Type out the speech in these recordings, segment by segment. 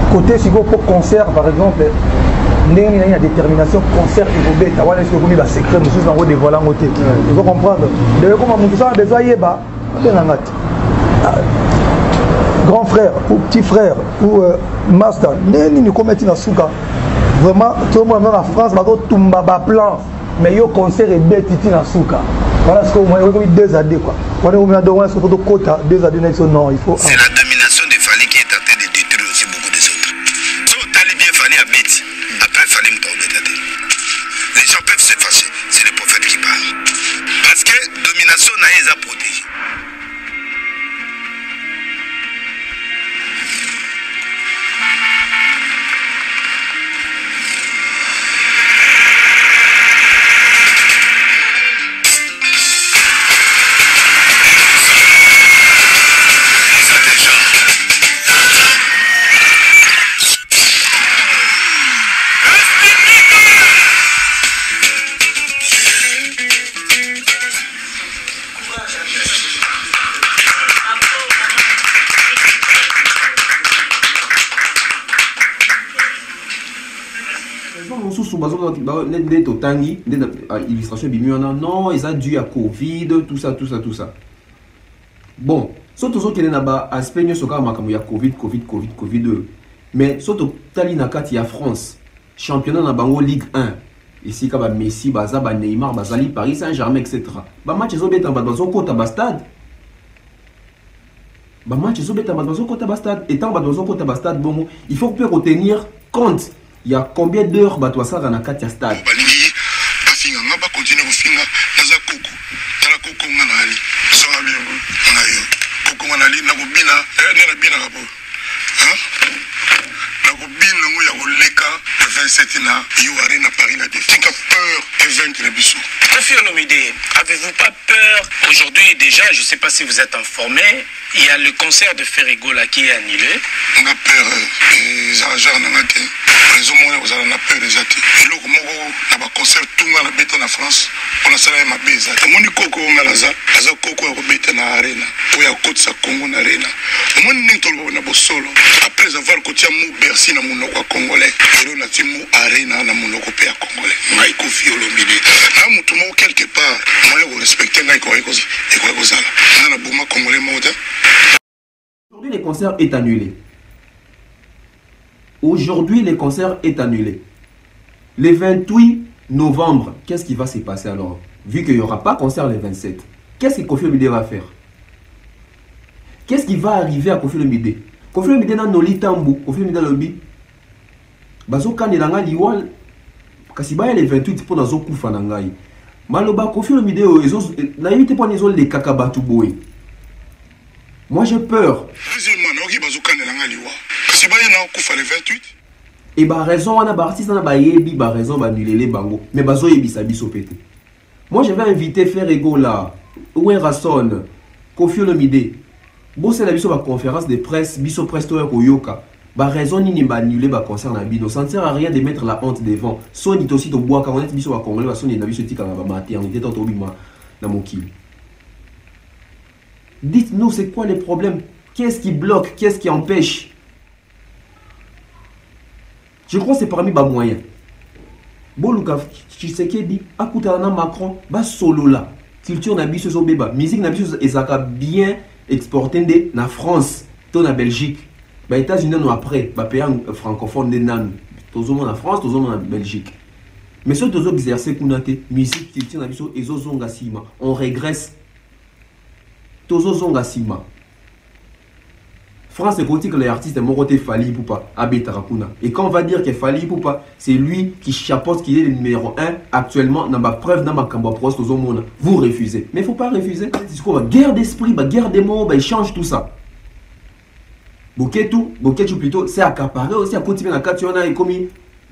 Côté si vous pour concert par exemple, il y a une détermination concert et vous bêtes, avoir un secret, nous sommes en haut des volants côté. Il faut comprendre. De comment nous sommes besoin yeba, grand frère ou petit frère ou master, nous commettons dans souka. Vraiment, tout le monde dans la France, va tout baba plan, mais yo concert et bête ici dans souka. Voilà ce qu'on a eu 2 années quoi. On est au milieu de ce qu'il faut quota 2 années non, il faut. C'est la domination de Fali qui est en train de détruire aussi beaucoup des autres. So Tali bien Fali à bête, après Fali m'a obété. Les gens peuvent s'effacer, c'est le prophète qui parle. Parce que domination n'a pas à protéger. Illustration non, ils ont dû à Covid, tout ça. Bon, surtout ceux qui sont là-bas, aspect il y a Covid. Mais surtout, Tali Nakati y a France, championnat dans Bango Ligue 1. Ici, il y a Messi, Neymar, Bazali, Paris Saint-Germain, etc. Bah match ils ont été en bas dans un côté bastade. Et tant dans un côté bastade, bon, il faut peut retenir compte. Il y a combien d'heures bah toi ça dans Katia stade? Avez-vous pas peur? Aujourd'hui déjà, je ne sais pas si vous êtes informé, il y a le concert de Ferrigo là qui est annulé. On a peur des arrangeurs en été. Les hommes vous avez peur des athées. Et là, comment on a concert tout le monde en France, on a salé ma bise. Tout le monde coco on a laza coco on a na arena. Pour y a côte sa Congo na arena. Au moins nous tout na solo. Après avoir côté mou Bercy na monoko congolais. Et là na mou arena na monoko pe congolais. Ngai ko fiolomide. Na mutu mo quelque part, moi je respecte ngai ko eko eko zala. Na buma congolais moda. Aujourd'hui les concerts est annulé. Aujourd'hui, le concert est annulé. Le 28 novembre, qu'est-ce qui va se passer alors? Vu qu'il n'y aura pas concert le 27, qu'est-ce que Kofi Olomide va faire? Qu'est-ce qui va arriver à Kofi Olomide? Kofi Olomide n'a noli tambu, Kofi Olomide lobi. Bazo kane langa liwal, kasi ba le 28 pour nazo kufa nangai. Maloba Kofi Olomide ezo na yite pour nezo le kakabatu boy. Moi j'ai peur. Et bah raison on a artiste on a yebi bah raison va annuler les bango mais bazo yebi sa biso pété. Moi je vais inviter Ferrigo là Ouen Rasson Kofi Olomide. Bon c'est la biso ba conférence de presse biso presto ko yoka. Bah raison ni ba annuler ba concert na bino. Ça ne sert à rien de mettre la honte devant. Soni aussi to bois quand on est biso ba congolais ba soni na biso tika ba maternité to bima na moki. Dites-nous c'est quoi les problèmes? Qu'est-ce qui bloque? Qu'est-ce qui empêche? Je crois que c'est parmi les moyens. Boluka Tshisekedi, Akutana Macron, ba solo là. Culture na biso so beba, musique na biso ezaka bien exportée na France, to na Belgique. Ba États-Unis no après, ba pays francophone de nan. Tozomo na France, tozomo na Belgique. Mais ce tozo exercer kunate, musique culture na biso ezozonga sima. On régresse. Tozo zonga sima. France est que les artistes mon côté Fali Poupa, Abbé Tarakuna. Et quand on va dire que Fali Poupa, c'est lui qui chapeaute, qui est le numéro 1 actuellement dans ma preuve, dans ma camba proste aux hommes, vous refusez. Mais il ne faut pas refuser. C'est quoi? Guerre d'esprit, guerre des mots, il change tout ça. Boketu plutôt, c'est accaparé aussi à continuer à Kationa et comme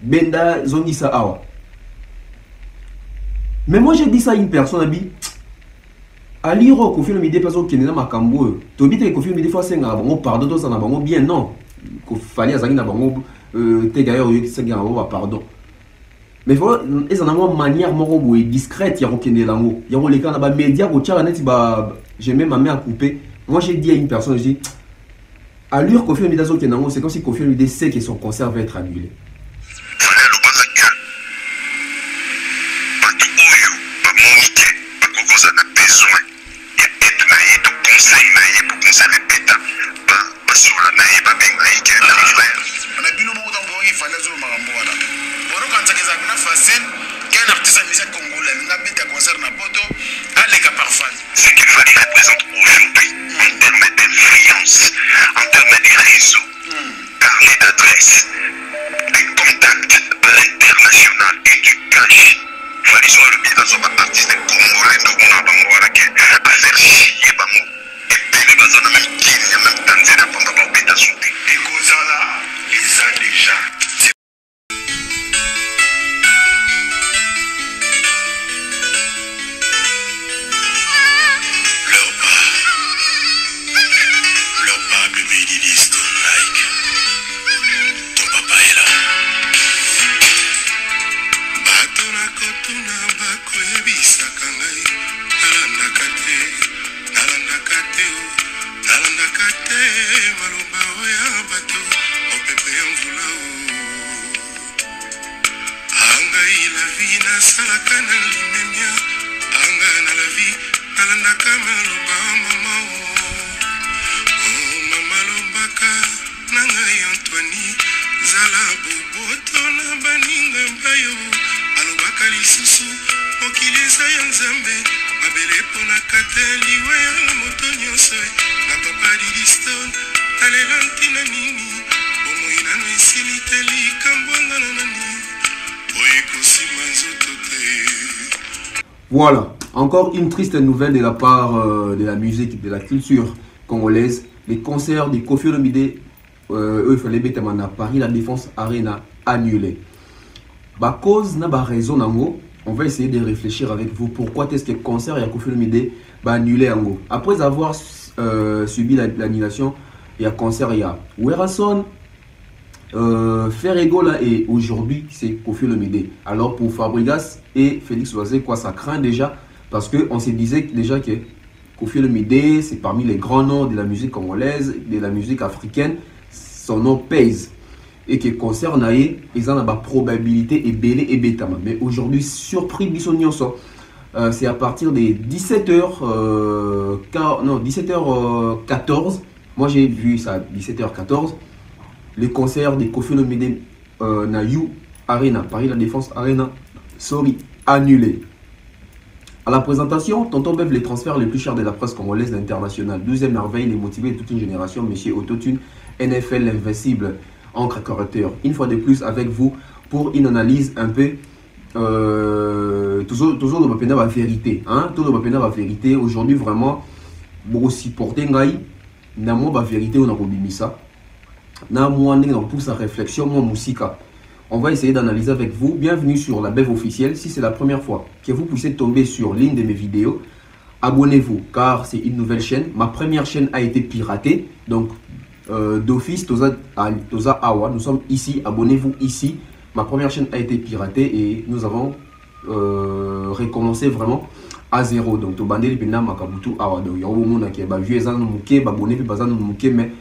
Benda Zonisa Awa. Mais moi j'ai dit ça à une personne, Abi. Aliro Kofi Olomide parce que na makambo to bite Kofi Olomide fa senga bango pardon to sana bango bien non ko fali azaki na bango Tegayer pardon. Mais voilà, ils en ont une manière discrète, il y a les gens dans les médias, j'ai même ma main à couper. Moi j'ai dit à une personne, je dis, allure Kofi Olomide c'est comme si Kofi Olomide sait que son concert va être annulé. Ce qu'il représente aujourd'hui en termes d'influence, en termes de réseau, carnet d'adresse, des contacts à l'international et du cash. Falisson le bien dans un artiste congolais de Monabangoarake à faire chier Bango. Et puis les bazars même Kenya, même Tanzanie, pendant leur bêta sauté. Et Kozala, les a déjà. Voilà, encore une triste nouvelle de la part de la musique, de la culture congolaise. Les concerts de Kofi Olomide, il fallait mettre à Paris, la Défense Arena annulée. Bah, cause n'a pas raison, on va essayer de réfléchir avec vous pourquoi est-ce que le concert et Kofi Olomide va annuler. Après avoir subi l'annulation, il y a concert, il y a Werason, Ferrego là, et aujourd'hui c'est Kofi Olomide. Alors pour Fabregas et Félix Oisé, quoi, ça craint déjà parce qu'on se disait déjà que Kofi Olomide c'est parmi les grands noms de la musique congolaise, de la musique africaine, son nom pèse et que concert naïe ils ont la probabilité et belé et bétama. Mais aujourd'hui surpris bisognoso, c'est à partir des 17h14. Moi j'ai vu ça 17h14. Les concerts de Kofi Olomide na You Arena, Paris La Défense Arena, annulé. À la présentation, Tonton Bev, les transferts les plus chers de la presse congolaise internationale. 12e merveille, les motivés de toute une génération, Monsieur Autotune, NFL, l'invincible, encre correcteur. Une fois de plus avec vous pour une analyse un peu toujours de la vérité. Toujours de la vérité. Aujourd'hui, vraiment, beaucoup supporter Ngai, n'a pas la vérité, on a oublié ça. Pour sa réflexion, moi, Moussika. On va essayer d'analyser avec vous. Bienvenue sur la Bev officielle. Si c'est la première fois que vous puissiez tomber sur l'une de mes vidéos, abonnez-vous car c'est une nouvelle chaîne. Ma première chaîne a été piratée. Donc, d'office, Toza Awa, nous sommes ici. Abonnez-vous ici. Ma première chaîne a été piratée et nous avons recommencé vraiment à zéro. Donc, Tobandeli Pena Makabutu Awa. Donc, il y a un monde qui est vieux, abonné, mais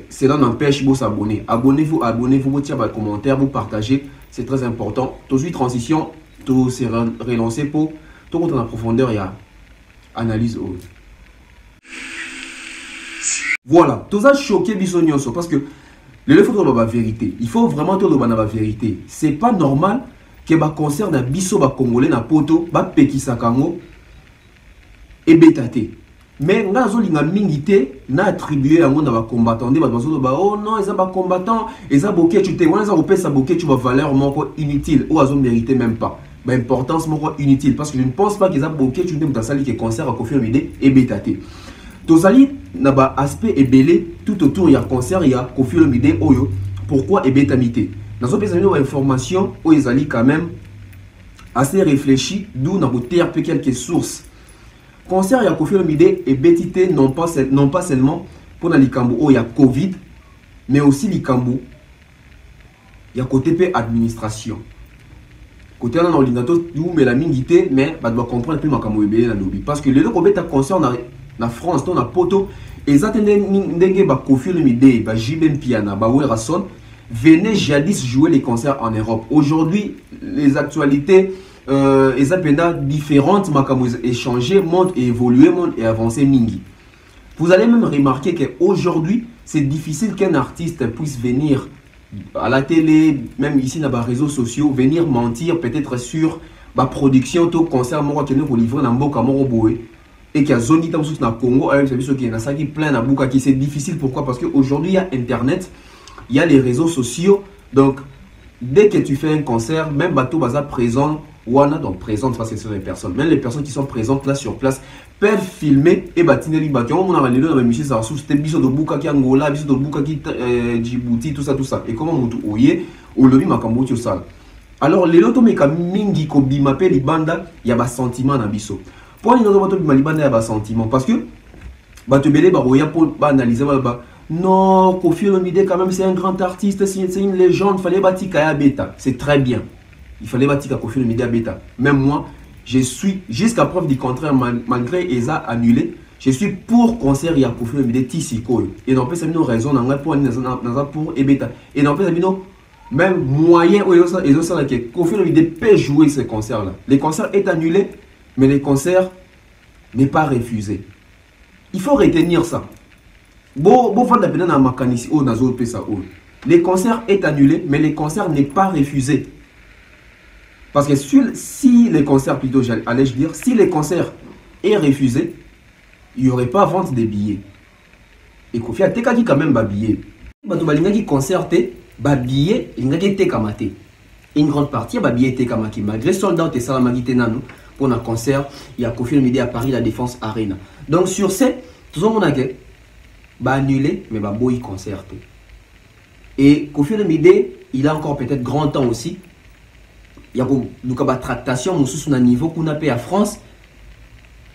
cela n'empêche de s'abonner. Abonnez-vous, vous tirez par commentaire, vous partagez, c'est très important. Tout de suite, transition, tout s'est relancé pour tout contre la profondeur, il y a analyse haute. Voilà, tout ça choqué bisognoso parce que le faut de la vérité. Il faut vraiment tout de la vérité. C'est pas normal que le concert d'un biso congolais na poto, ba pekisa kango et bétaté. Mais nga zolinga mingité na attribué à mon combattant des oh non ils sont combattants ils ont boqué tu te on a repéré ça boqué tu vas valeur moko inutile ou ils ont mérité même pas bah importance moko inutile parce que je ne pense pas qu'ils ont boqué tu te sali qui concert à Kofi Olomide et bétaté tozali na ba aspect ébélé tout autour il y a concert il y a Kofi Olomide oyo pourquoi et bétamité dans une information où ils allaient quand même assez réfléchi d'où na TRP quelques sources. Concert ya Kofi Olomide et bétité non pas seulement pour la likambo où il y a Covid, mais aussi likambo il y a côté P administration. Côté on a l'ordinateur, mais la mingité, mais bah doit comprendre plus ma camouébé la lobby. Parce que les deux côtés concerne la France, on a poto, et ça n'engage pas Kofi Olomide, bah Jibem Piana, bah Werrason, venaient jadis jouer les concerts en Europe. Aujourd'hui, les actualités, les appels différentes, ma échangé, montent et évolué, montent et avancé mingi. Vous allez même remarquer qu'aujourd'hui, c'est difficile qu'un artiste puisse venir à la télé, même ici dans les réseaux sociaux, venir mentir peut-être sur la production de concert qui nous livrer dans Mboka Moroboé et qui a zone dans le Congo, qui plein à Bouka qui c'est difficile. Pourquoi? Parce qu'aujourd'hui il y a Internet, il y a les réseaux sociaux. Donc dès que tu fais un concert, même bateau baza présent, Wana donc présente parce que ce sont les personnes. Même les personnes qui sont présentes là sur place peuvent filmer et bâtir les bâtiments. On a les deux dans le musée, ça c'était biso de Bouka qui Angola, biso de Bouka qui Djibouti, tout ça, tout ça. Et comment on tout ouye au lobby makambo tu sal. Alors les loto meka mingi ko bimape libanda, il y a ba sentiment na biso. Pour les loto bima libanda il y a ba sentiment parce que bato belé ba roya pour analyser ba non, Kofi Olomide quand même c'est un grand artiste, c'est une légende, fallait bâtir Kaya Beta. C'est très bien. Il fallait bâtir Kofi Olomide Beta. Même moi, je suis, jusqu'à preuve du contraire, malgré ESA annulé, je suis pour concert et à Kofi Olomide Tissiko. Et non, plus, nous raison pour Ebeta. Et non, plus, même moyen où ils ont que Kofi Olomide peut jouer ces concerts-là. Les concerts est annulé, mais les concerts n'est pas refusé. Il faut retenir ça. Les concerts est annulé, mais les concerts n'est pas refusé. Parce que si les concerts, plutôt, allais-je dire, si les concerts est refusé, il n'y aurait pas vente des billets. Et Kofi a dit quand même des billets. Il y a des concerts, des billets, il y a des billets. Une grande partie, des billets étaient malgré soldats et salamagité nano pour un concert, il y a Kofi Olomide à Paris, la Défense Arena. Donc sur ce, tout le monde a annulé, mais boy concerté. Et Kofi Olomide, il a encore peut-être grand temps aussi. Il y a une tractation sur un niveau qu'on a payé à France.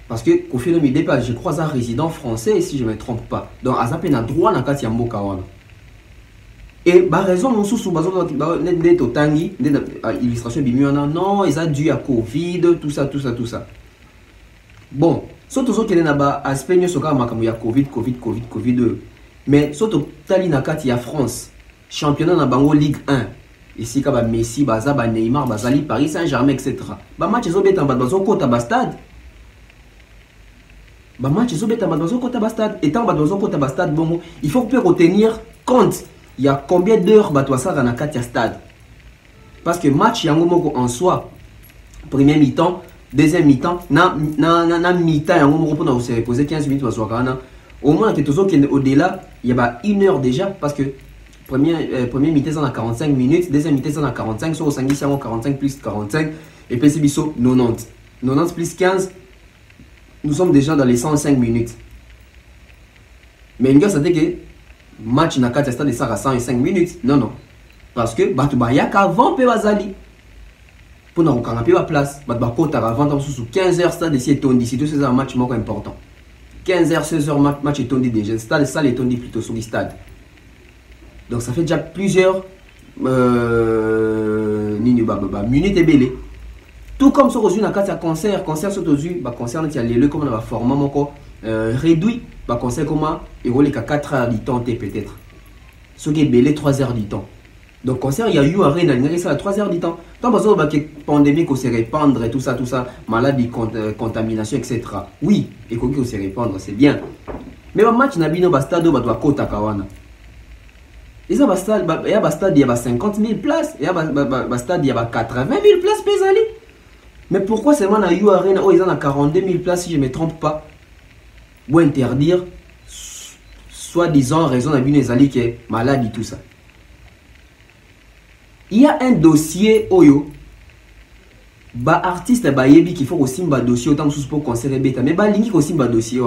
Parce que Kofi Olomide, je crois, un résident français, si je ne me trompe pas. Donc, il a un droit dans le Mboka. Et la raison, on sous illustration, non, ils ont dû à Covid, tout ça. Bon, surtout qu'il y a un aspect, il y a Covid. Mais surtout, il y a France, championnat dans Bango Ligue 1. Ici, il y a Messi, Neymar, Bazali, Paris Saint-Germain, etc. Les matchs sont en stade. Il faut retenir compte. Il y a combien d'heures dans le stade. Parce que match en soi, premier mi-temps, deuxième mi-temps, mi-temps, on se reposer 15 minutes. Au moins, au-delà, il y a 1 heure déjà. Parce que premier mi-temps, on a 45 minutes, deuxième mi-temps, on a 45, sur 45 plus 45, et puis c'est 90. 90 plus 15, nous sommes déjà dans les 105 minutes. Mais une gars, ça dit que match n'a qu'à stade de ça à 105 minutes. Non. Parce que Batoubayak avant Pevazali. Pour nous regarder la place, Batoubayak avant sous 15 heures, stade ici est tondi. Si tout c'est un match important. 15 heures, 16 heures, match est tondi déjà. Stade, ça est tondi plutôt sur le stade. Donc ça fait déjà plusieurs minutes et belé. Tout comme sur aujourd'hui, on a un concert sur aujourd'hui, concert il y a les comme on a format réduit, concert comment il y a 4 heures du temps peut-être. Ce qui est belé 3 heures du temps. Donc concert il y a eu arena, il y a 3 heures du temps. Tant que la pandémie qui se répandre et tout ça, maladie, contamination, etc. Oui, et qu'on se répandre, c'est bien. Mais le match n'a pas stade doit côté Kawana. Il y a un stade, il y a 50 000 places. Il y a un stade, il y a 80 000 places, Pézali. Mais pourquoi seulement dans la Arena, ils ont 42 000 places, si je ne me trompe pas, pour interdire, soi-disant, en raison d'un Zali qui est malade et tout ça. Il y a un dossier, Oyo, artiste, qui faut aussi un dossier, autant que pour concert et bêta, mais il faut aussi un dossier.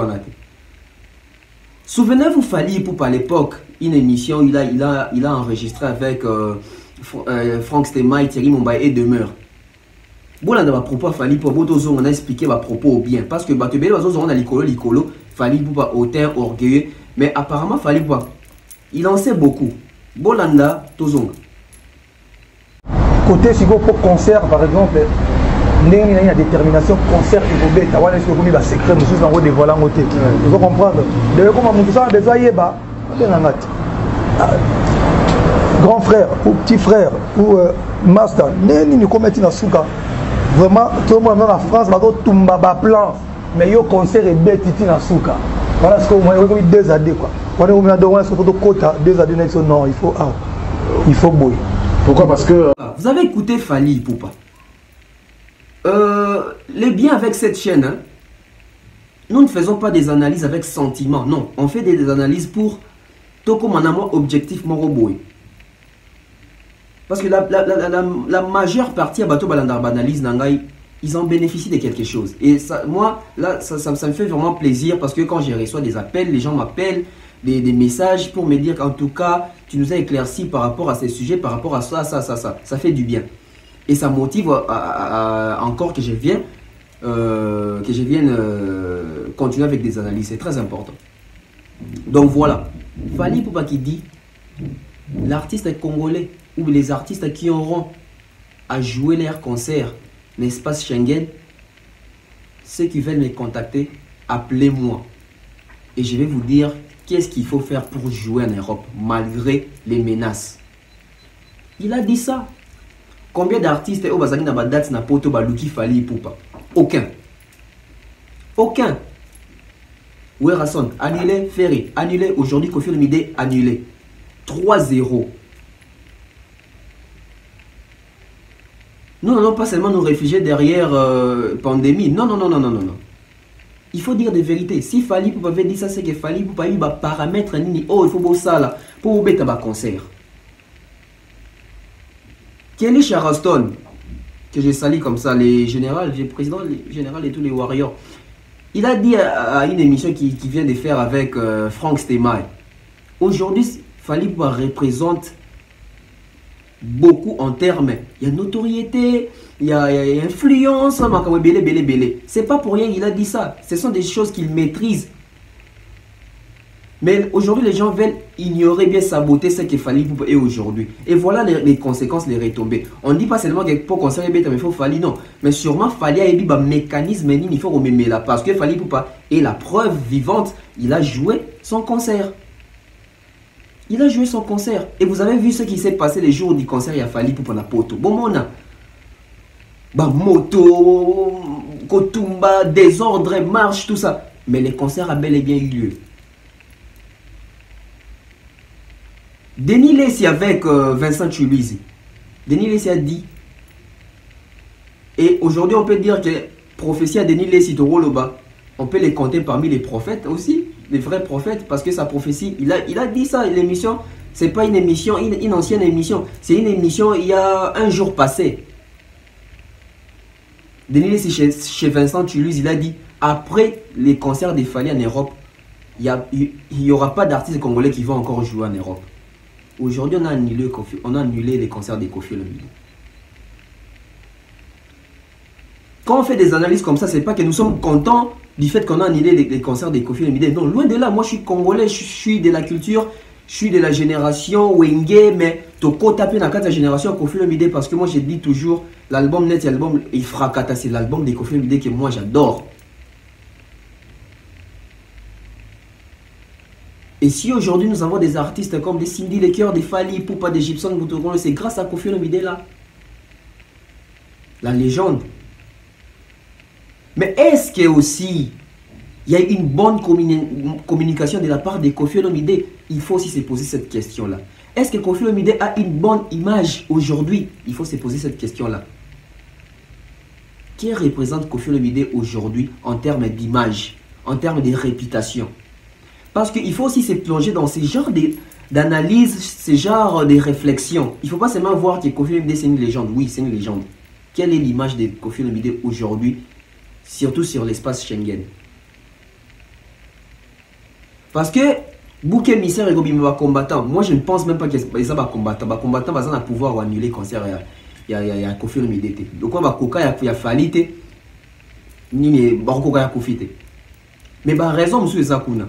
Souvenez-vous, Fali, pour à l'époque, une émission, il a enregistré avec Franck Stema et Thierry Mombaye et Demeure. Bon, là, à propos, Fali, pour on a expliqué à propos bien. Parce que on a l'icolo, Fali, pour auteur orgueilleux. Mais apparemment, Fali, il en sait beaucoup. Bolanda, Tozong. côté si pour concert par exemple ndenge nini ya détermination concert ekobeta wana esi okomi basekret mosusu nango dévoila yango te ozo comprendre deye koma motu sana bezo ayeba abenganga te grand frère ou petit frère ou master ndenge nini kometi na suka vraiment tomona meme na France bazotumba baplan mais yo concert ebeti ti na suka voilà ce que moi okomi 2 à 2 quoi wana okomi na do wana ce que faut kota 2 à 2 na biso non il faut boy. Pourquoi? Parce que vous avez écouté Fally Ipupa. Les biens avec cette chaîne, hein, nous ne faisons pas des analyses avec sentiment, non, on fait des analyses pour Toko Manamo objectif Moroboy. Parce que la majeure partie à Bato Balandar Analyse Nangai, ils en bénéficient de quelque chose. Et ça, moi, là, ça me fait vraiment plaisir parce que quand je reçois des appels, les gens m'appellent, des messages pour me dire qu'en tout cas, tu nous as éclairci par rapport à ces sujets, par rapport à ça. Ça fait du bien. Et ça motive encore que je vienne continuer avec des analyses. C'est très important. Donc voilà. Fally Ipupa qui dit l'artiste congolais ou les artistes qui auront à jouer leur concert l'espace Schengen, ceux qui veulent me contacter, appelez-moi. Et je vais vous dire qu'est-ce qu'il faut faire pour jouer en Europe malgré les menaces. Il a dit ça. Combien d'artistes au Bazani na date na poto baluki Fally Ipupa? Aucun. Aucun. Werrason, annulé. Ferry, annulé. Aujourd'hui, Koffi Olomide, annulé. 3-0. Nous n'allons pas seulement nous réfugier derrière pandémie. Non. Il faut dire des vérités. Si Fally Ipupa avait dit ça, c'est que Fally Ipupa a eu des paramètres. Il faut beau ça là pour vous mettre un concert. Kelly Charleston, que j'ai sali comme ça, les généraux, les présidents, les généraux et tous les warriors, il a dit à une émission qui vient de faire avec Frank Stemaille, aujourd'hui, Fally Ipupa représente beaucoup en termes, il y a notoriété, il y a influence, c'est pas pour rien qu'il a dit ça, ce sont des choses qu'il maîtrise. Mais aujourd'hui, les gens veulent ignorer, bien saboter ce qu'il Fally Ipupa est aujourd'hui. Et voilà les conséquences, les retombées. On ne dit pas seulement que pour conserver bêta, mais il faut Fally, non. Mais sûrement, Fally a eu un mécanisme, il faut remettre là. Parce que Fally Ipupa est la preuve vivante, il a joué son concert. Il a joué son concert. Et vous avez vu ce qui s'est passé les jours du concert, il y a Fally Ipupa na poto. Bon, mon moto, kotumba, désordre, marche, tout ça. Mais le concert a bel et bien eu lieu. Denis Lacy avec Vincent Chiluizi. Denis Lacy a dit, et aujourd'hui on peut dire que prophétie à Denis Lacy Toroloba, on peut les compter parmi les prophètes aussi, les vrais prophètes, parce que sa prophétie, il a dit ça, l'émission, c'est pas une émission, une ancienne émission, c'est une émission il y a un jour passé. Denis Lacy chez Vincent Chiluizi, il a dit, après les concerts des Fally en Europe, il n'y aura pas d'artistes congolais qui vont encore jouer en Europe. Aujourd'hui, on a annulé les concerts de Koffi Olomide. Quand on fait des analyses comme ça, c'est pas que nous sommes contents du fait qu'on a annulé les concerts de Koffi Olomide. Non, loin de là. Moi, je suis congolais, je suis de la culture, je suis de la génération Wenge, mais Toko tapé dans la génération Koffi Olomide parce que moi, je dis toujours, l'album net, l'album Ifrakata, c'est l'album de Koffi Olomide que moi, j'adore. Et si aujourd'hui nous avons des artistes comme des Cindy Lecoeur, des Fally Ipupa, des Gibson Boutouron, c'est grâce à Koffi Olomide là. La légende. Mais est-ce que aussi il y a une bonne communication de la part de Koffi Olomide? Il faut aussi se poser cette question-là. Est-ce que Koffi Olomide a une bonne image aujourd'hui? Il faut se poser cette question-là. Qui représente Koffi Olomide aujourd'hui en termes d'image, en termes de réputation? Parce qu'il faut aussi se plonger dans ces genres d'analyse, ces genres de réflexion. Il ne faut pas seulement voir que Koffi Olomide c'est une légende. Oui, c'est une légende. Quelle est l'image de Koffi Olomide aujourd'hui, surtout sur l'espace Schengen? Parce que Bouquet Misser et Gobimba combattant, moi je ne pense même pas que ça va combattre. Les combattants vont pouvoir annuler le concert. Il y a Koffi Olomide. Donc on va Koka, il y a Fally, ni Barokoka, il y a Koffi. Mais par raison, monsieur Zakuna.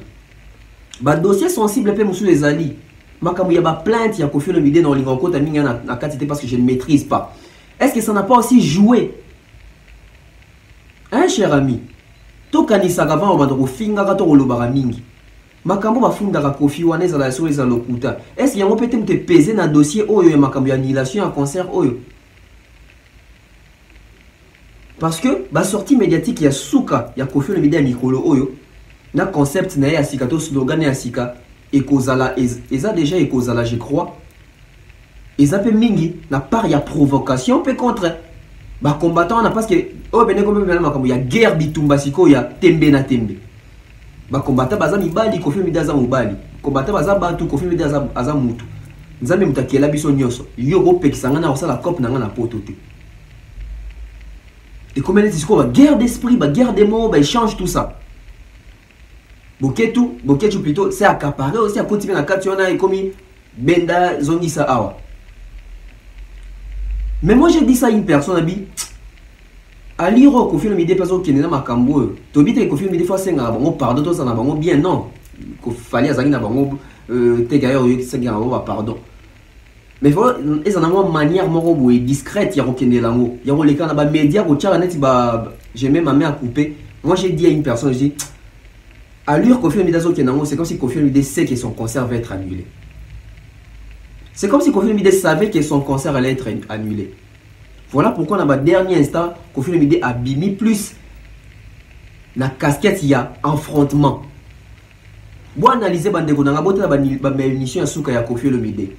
Ba dossier sensible pe musu les ali. Makamu ya ba plainte ya Koffi Olomide dans l'Ingoko ta minga na katité parce que je ne maîtrise pas. Est-ce que ça n'a pas aussi joué? Hein, cher ami? Tokanisa avant on finga kato kolobara mingi. Makambo bafunda ka kofi wana ezala so ezala lokuta. Est-ce qu'il y a peut-être te peser na dossier oyo makambo ya annulation en concert oyo? Parce que ba sortie médiatique ya suka ya Koffi Olomide ya mikolo oyo na concept na ya sika to slogan ya sika ekozala eza déjà ekozala je crois. Eza pe mingi na part ya provocation pe contre ba combattant na parce que oh bene comme bena makambo ya guerre bitumba siko ya tembe na tembe. Ba combattant baza mibali Koffi Olomide aza mobali. Combattant baza batu Koffi Olomide aza mutu. Nzambe mutakela biso nyonso. Yo go pekisanga na osala cop na nga na poto te. Et comme elle dit quoi, guerre d'esprit, guerre des mots, échange tout ça. Boketu plutôt, c'est accaparé aussi à continuer la kationa et comme Benda Zongisa Awa. Mais moi j'ai dit ça à une personne, abi. À lire Koffi Olomide personne qui n'est pas makambo. Tobi te Koffi Olomide fois senga bango pardon tout ça na bango bien non. Ko fallait azali na bango te gaillard yo senga bango pardon. Mais voilà, ils en ont une manière discrète, il y a des langues. Il y a des médias qui j'ai même ma main à couper. Moi j'ai dit à une personne, je dis, à l'heure Koffi Olomide c'est comme si Koffi Olomide sait que son concert va être annulé. C'est comme si Koffi Olomide savait que son concert allait être annulé. Voilà pourquoi dans ma dernier instant, Koffi Olomide a bimi plus la casquette, il y a affrontement. Bon analyser bandeko na ngabota ba émission ya suka ya Koffi Olomide.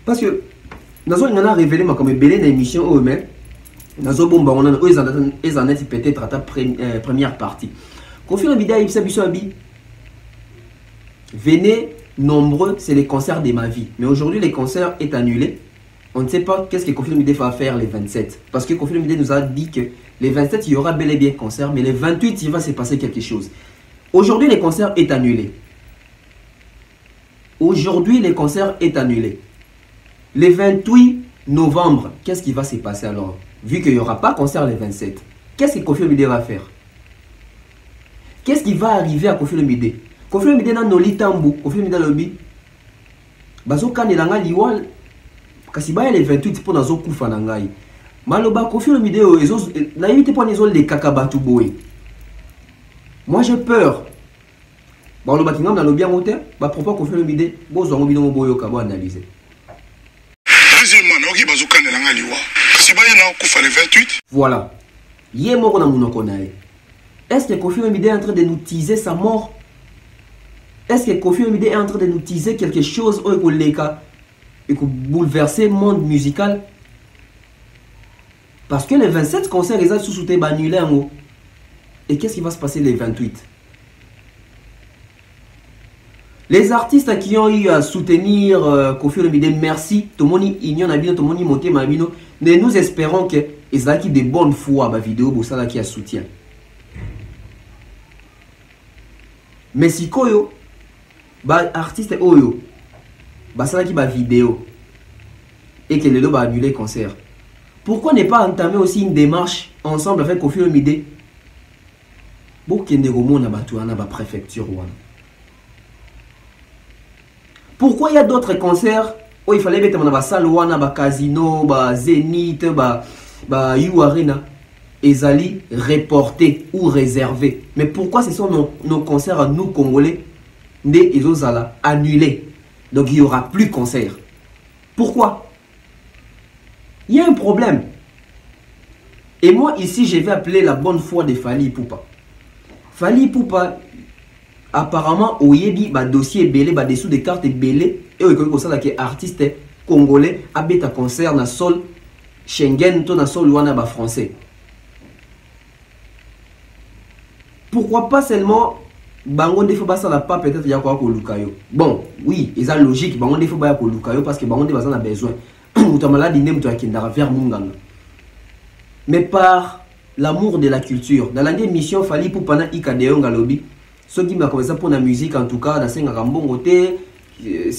Parce que nous avons révélé comme belé dans l'émission eux-mêmes. Nous avons bomba on a peut-être à ta première partie. Koffi Olomide a dit venez nombreux, c'est les concerts de ma vie. Mais aujourd'hui les concerts est annulé. On ne sait pas qu'est-ce que Koffi Olomide va faire les 27. Parce que Koffi Olomide nous a dit que les 27 il y aura bel et bien concert, mais les 28 il va se passer quelque chose. Aujourd'hui les concerts est annulé. Aujourd'hui les concerts est annulé. Le 28 novembre, qu'est-ce qui va se passer alors? Vu qu'il n'y aura pas concert le 27, qu'est-ce que Koffi Olomide va faire? Qu'est-ce qui va arriver à Koffi Olomide? Koffi Olomide na noli tambu, Koffi Olomide lobi. Bazo kanelanga liwal. Kasi ba le 28 pour nazo kufa na ngai. Maloba Koffi Olomide ezo na yite pour nezo le kakabatu boy. Moi j'ai peur. Ba loba kingam na lobi ngote, ba propos Koffi Olomide bozo ngo bino boyo ka bo analyser. Voilà. Est-ce que Koffi Olomide est en train de nous teaser sa mort? Est-ce que Koffi Olomide est en train de nous teaser quelque chose et bouleverser le monde musical? Parce que les 27 concerts, ils ont sous-souté annulés. Et qu'est-ce qui va se passer les 28? Les artistes qui ont eu à soutenir Koffi Olomide, merci. Tout le monde ignore Nabino, tout le monde monte Mabino. Mais nous espérons que ils ont de bonne foi à vidéo pour ça qui a soutien. Mais si koyo, artiste oyo, ça qui va vidéo et que les deux va annuler concert. Pourquoi ne pas entamer aussi une démarche ensemble avec Koffi Olomide pour qu'il y ait une préfecture? Pourquoi il y a d'autres concerts où il fallait mettre dans salle, casino, Zénith, U Arena, ezali reportés ou réservés? Mais pourquoi ce sont nos concerts à nous Congolais et ezozala annulés? Donc il n'y aura plus de concert. Pourquoi? Il y a un problème. Et moi ici je vais appeler la bonne foi de Fally Ipupa. Fally Ipupa apparemment au yebi dossier belé dessous des cartes belé et au ça que artiste congolais habite à concert na sol Schengen to na sol wana ba français. Pourquoi pas seulement bango defo ba ça la pas peut-être ya ko lukayo. Bon, oui, ils ont logique bango defo ba ko lukayo parce que bango de bazana besoin. Mutamala dine mutu akindara vers munganga. Mais par l'amour de la culture, dans l'année mission Fally Ipupa na ikadeo ngalobi. Ce qui m'a commencé pour la musique, en tout cas, c'est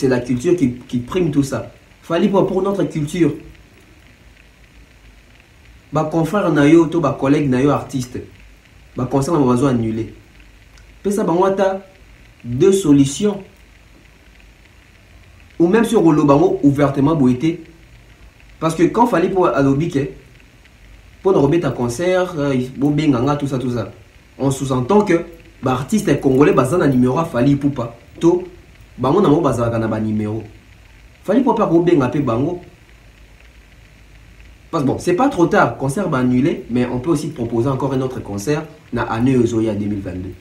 la culture qui prime tout ça. Fally pour notre culture. Bah confrère nayo to ba collègue nayo artiste. Bah concert on va annuler. Puis ça bah deux solutions. Ou même sur le bango ouvertement boité Parce que quand il fallait pour Alobike, pour nous remettre un concert, tout ça, on sous-entend que l'artiste congolais bazan un numéro Fali Poupa. To, bango na mo bazaka na ba numéro. Fali Poupa ko benga pe bango. Parce que bon, c'est pas trop tard, concert va annuler, mais on peut aussi proposer encore un autre concert na année Ozoya 2022.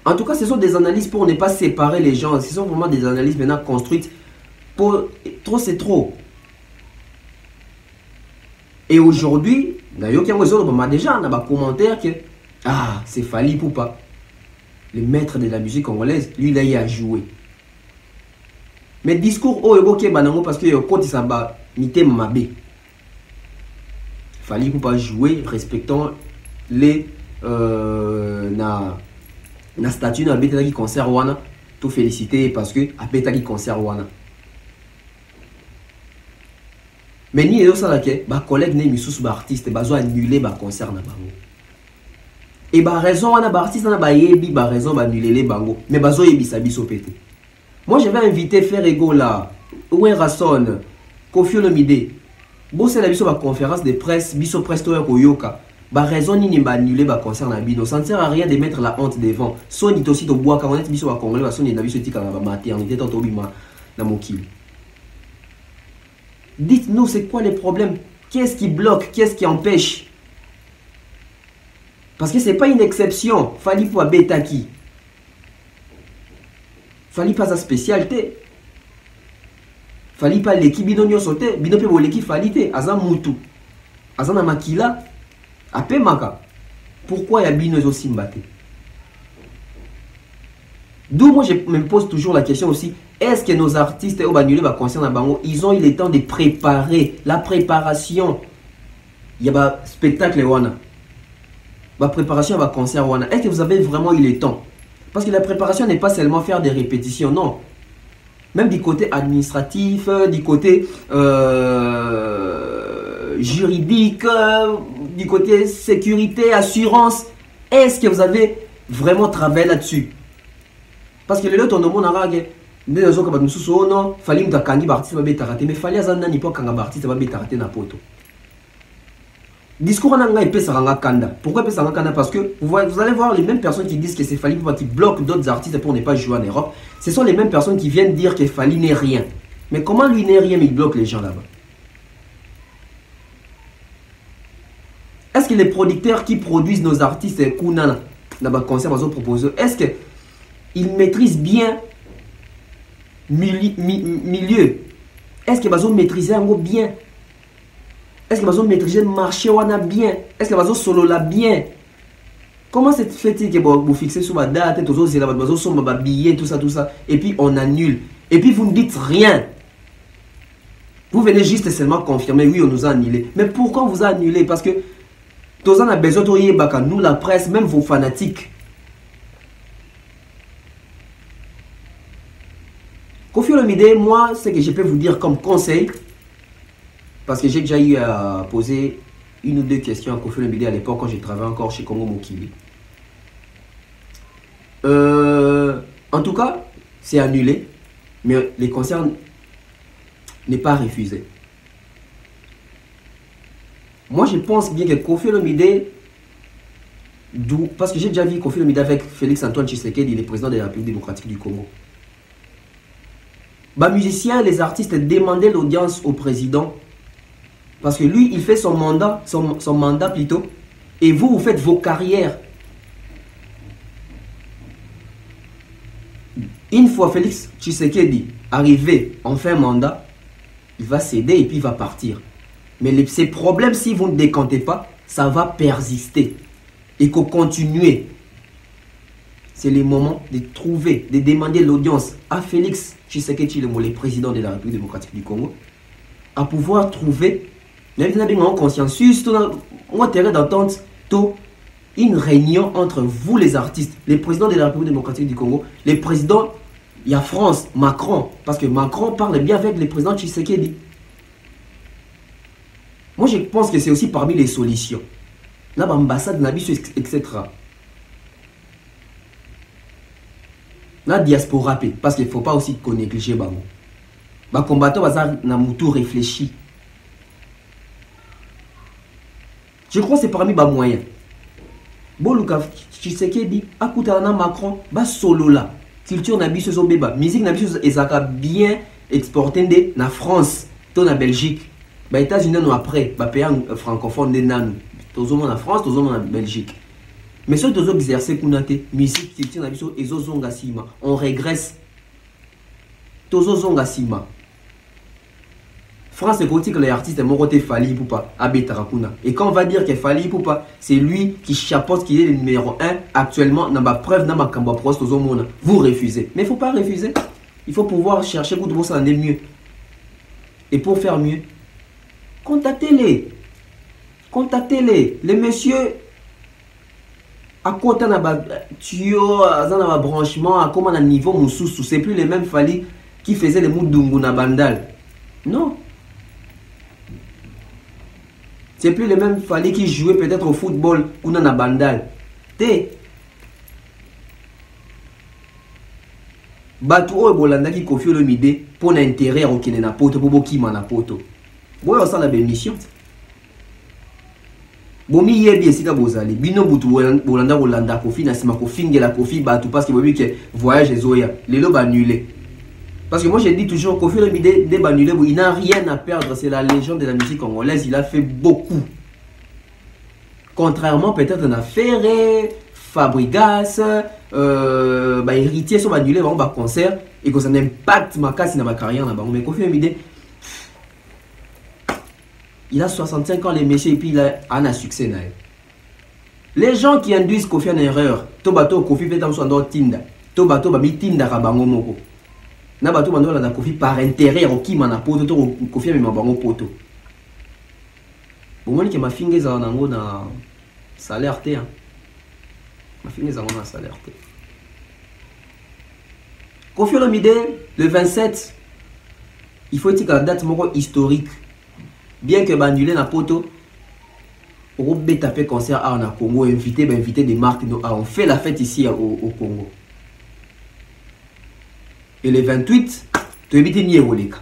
En tout cas, ce sont des analyses pour ne pas séparer les gens. Ce sont vraiment des analyses maintenant construites pour... Trop, c'est trop. Et aujourd'hui, d'ailleurs, on a déjà un commentaire que ah, c'est Fali Poupa, le maître de la musique congolaise, lui, il a joué. Mais discours au évoqué banango parce que quand il s'en bat, mité mabé. Fali Poupa jouer respectant les na statut na beta qui concert wana, tout féliciter parce que a beta qui concert wana. Mais ni eux ça là que ba collègue né misous ba artiste ba zo annuler ba concert na bango. Et ba raison wana ba artiste na ba yebi ba raison ba annuler les bango, mais ba zo yebi sa biso pété. Moi je vais inviter Ferrego là, Ouen Rasson, Kofi Olomide. Bon c'est la biso ba conférence de presse, biso presse to yoka. Ba raison ni ba annuler ba concert na bino, ça ne sert à rien de mettre la honte devant. Soni aussi to bois quand on est biso ba congolais ba soni na biso tika na ba maternité to bima na mokili. Dites-nous c'est quoi les problèmes? Qu'est-ce qui bloque? Qu'est-ce qui empêche? Parce que c'est pas une exception. Fali pour Betaki. Fali pas sa spécialité. Fali pas l'équipe bidonio sauté. Binope bo l'équipe falite. Azan Moutou. Azan na Makila. Ape Maka. Pourquoi ya bino aussi mbaté? D'où moi je me pose toujours la question aussi. Est-ce que nos artistes au Banulé va concernant Bango, ils ont eu le temps de préparer la préparation? Il y a un spectacle wana. La préparation va concert wana. Est-ce que vous avez vraiment eu le temps? Parce que la préparation n'est pas seulement faire des répétitions, non. Même du côté administratif, du côté juridique, du côté sécurité, assurance. Est-ce que vous avez vraiment travaillé là-dessus? Parce que le ton monde a mais les autres non, fallait me kangi artiste va bétaraté, mais fallait azana ni pas kanga artiste va bétaraté na poto. Discours en anglais pesa ranga kanda. Pourquoi pesa ranga kanda? Parce que vous allez voir les mêmes personnes qui disent que c'est Fali Poupa qui bloquent d'autres artistes pour ne pas jouer en Europe. Ce sont les mêmes personnes qui viennent dire que Fali n'est rien. Mais comment lui n'est rien mais il bloque les gens là-bas? Est-ce que les producteurs qui produisent nos artistes Kuna là-bas concert aux autres proposeurs, est-ce que ils maîtrisent bien milieu? Est-ce que vous maîtrisez un mot bien? Est-ce que vous maîtrisez le marché bien? Est-ce que vous solo là bien? Comment c'est fait-il que vous fixez sur la date, vous billets, tout ça, et puis on annule? Et puis vous ne dites rien. Vous venez juste seulement confirmer, oui, on nous a annulé. Mais pourquoi on vous a annulé? Parce que tous on a besoin de nous, la presse, même vos fanatiques. Kofi Olomide, moi, ce que je peux vous dire comme conseil, parce que j'ai déjà eu à poser une ou deux questions à Kofi Olomide à l'époque quand je travaillais encore chez Congo Mokili. En tout cas, c'est annulé, mais les concerts n'est pas refusé. Moi, je pense bien que Kofi Olomide, parce que j'ai déjà vu Kofi Olomide avec Félix Antoine Tshisekedi, le président de la République démocratique du Congo. Les musiciens, les artistes demandaient l'audience au président parce que lui, il fait son mandat plutôt, et vous faites vos carrières. Une fois Félix Tshisekedi arrivé en fin mandat, il va céder et puis il va partir. Mais ces problèmes, si vous ne décantez pas, ça va persister et qu'on continue. C'est le moment de trouver, de demander l'audience à Félix Tshisekedi, le président de la République démocratique du Congo, à pouvoir trouver un consensus, un terrain d'entente, une réunion entre vous les artistes, les présidents de la République démocratique du Congo, les présidents, il y a France, Macron, parce que Macron parle bien avec le président Tshisekedi. Moi je pense que c'est aussi parmi les solutions. Là, l'ambassade, etc. La diaspora, parce qu'il ne faut pas aussi qu'on néglige Bango. Bah combattant bazar na mutu réfléchi. Je crois que c'est parmi les moyens. Bon, Lucas, Tshisekedi, Akutana Macron, bah solo là. Culture n'a pas besoin de musique n'a pas besoin de bien exporter na France, to na Belgique. Bah États-Unis nous après, bah pays francophone des nan. Tous en France, tous en Belgique. Mais ceux qui ont exercé kunate, musique, culture n'a pas besoin ezozonga sima. On régresse. Tozozonga sima. France, c'est que les artistes sont morts Fali Poupa, Abbé Tarakuna. Et quand on va dire que Fali Poupa, c'est lui qui chapeaute, qui est le numéro 1 actuellement, dans ma preuve, dans ma camba proste au monde, vous refusez. Mais il ne faut pas refuser. Il faut pouvoir chercher pour ça en est mieux. Et pour faire mieux, contactez-les. Contactez-les. Les messieurs, à côté de la tuyau, dans le branchement, à comment un niveau moussous, c'est plus les mêmes Fali qui faisaient les moudungu na bandal. Non. C'est plus les mêmes Fali qui jouaient peut-être au football ou dans la bandal. Té. Batu o bolanda qui confie le mide pour l'intérêt au kine na poto pour boki mana poto. Boyo ça la bémission. Bomi yebi sika bozali. Bino butu bolanda kofi na sima kofi ngela kofi batu parce que bobi que voyage ezoya. Lelo ba annulé. Parce que moi j'ai dit toujours Kofi Olomide des Banulé, il n'a rien à perdre, c'est la légende de la musique congolaise, il a fait beaucoup. Contrairement peut-être à Ferré, Fabregas, héritier sur Banulé, on va concert et que ça n'impacte ma casse dans ma carrière là-bas. Mais Kofi Olomide, il a 65 ans les messieurs et puis il a un succès là. Les gens qui induisent Kofi en erreur, Tobato Kofi fait dans son dos Tinda, Tobato Babi Tinda Rabango Moko. Na bato mando la Kofi par intérêt au qui mana poto to Kofi ma bango poto. Bon moi que ma finge za nango na salaire te hein. Ma finge za na salaire te. Kofi Olomide le 27 il faut dire que la date moko historique. Bien que bandulé na poto au taper concert à na Congo invité des marques on fait la fête ici au Congo. Et le 28, tu habites Niéroleka.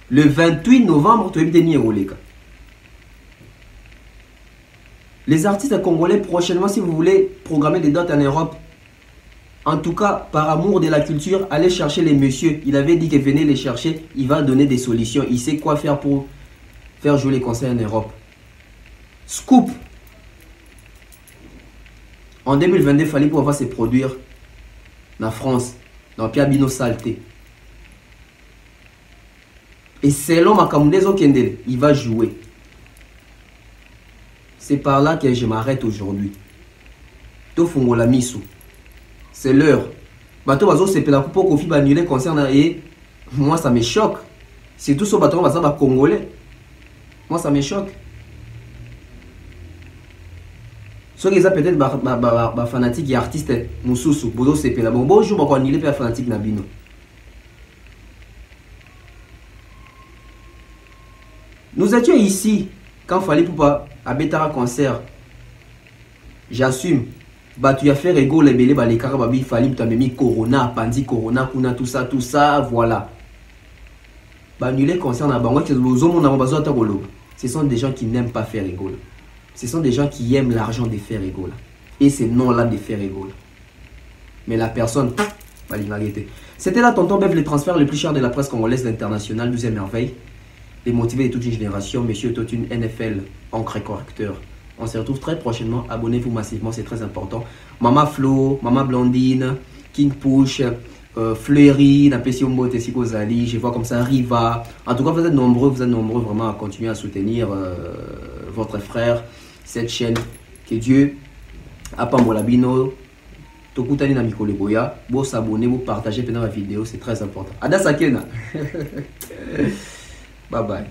Le 28 novembre, tu habites Niéroleka. Les artistes congolais, prochainement, si vous voulez programmer des dates en Europe, en tout cas, par amour de la culture, allez chercher les messieurs. Il avait dit que venez les chercher, il va donner des solutions. Il sait quoi faire pour faire jouer les concerts en Europe. Scoop. En 2022, il fallait pouvoir se produire en France. Dans Piabino Salté. Et selon Makamundezo Kendele, il va jouer. C'est par là que je m'arrête aujourd'hui. Tofungo la misu. C'est l'heure. Bato bazo c'est la coupe Kofi va annuler concernant et moi ça me choque. C'est tout ce bateau va congolais. Moi ça me choque. Ceux qui ont peut-être fanatique et artiste Moussoussou, Bodo Sepela. Bonjour, je suis pas fanatique Nabino. Nous étions ici quand il fallait pour à Betara concert. J'assume. Tu as fait rigoler les bélés, les carababis, il fallait que tu Corona, Pandi, Corona, Kuna, tout ça, voilà. Annuler concert, ce sont des gens qui n'aiment pas faire rigoler. Ce sont des gens qui aiment l'argent de faire rigoler. Et c'est non là de faire rigoler. Mais la personne, va l'arrêter. C'était là Tonton Bev, le transfert le plus cher de la presse congolaise internationale, 12e merveille. Les motivés de toute une génération, Monsieur Totune NFL, encre correcteur. On se retrouve très prochainement. Abonnez-vous massivement, c'est très important. Mama Flo, Mama Blondine, King Push, Fleury, Napesiombo, Tessiko Zali, je vois comme ça, Riva. En tout cas, vous êtes nombreux vraiment à continuer à soutenir votre frère, cette chaîne. Que Dieu Apambolabino, Tokutani na Mikolo Boya, vous s'abonner, vous partager pendant la vidéo, c'est très important. Ada Sakena. Bye bye.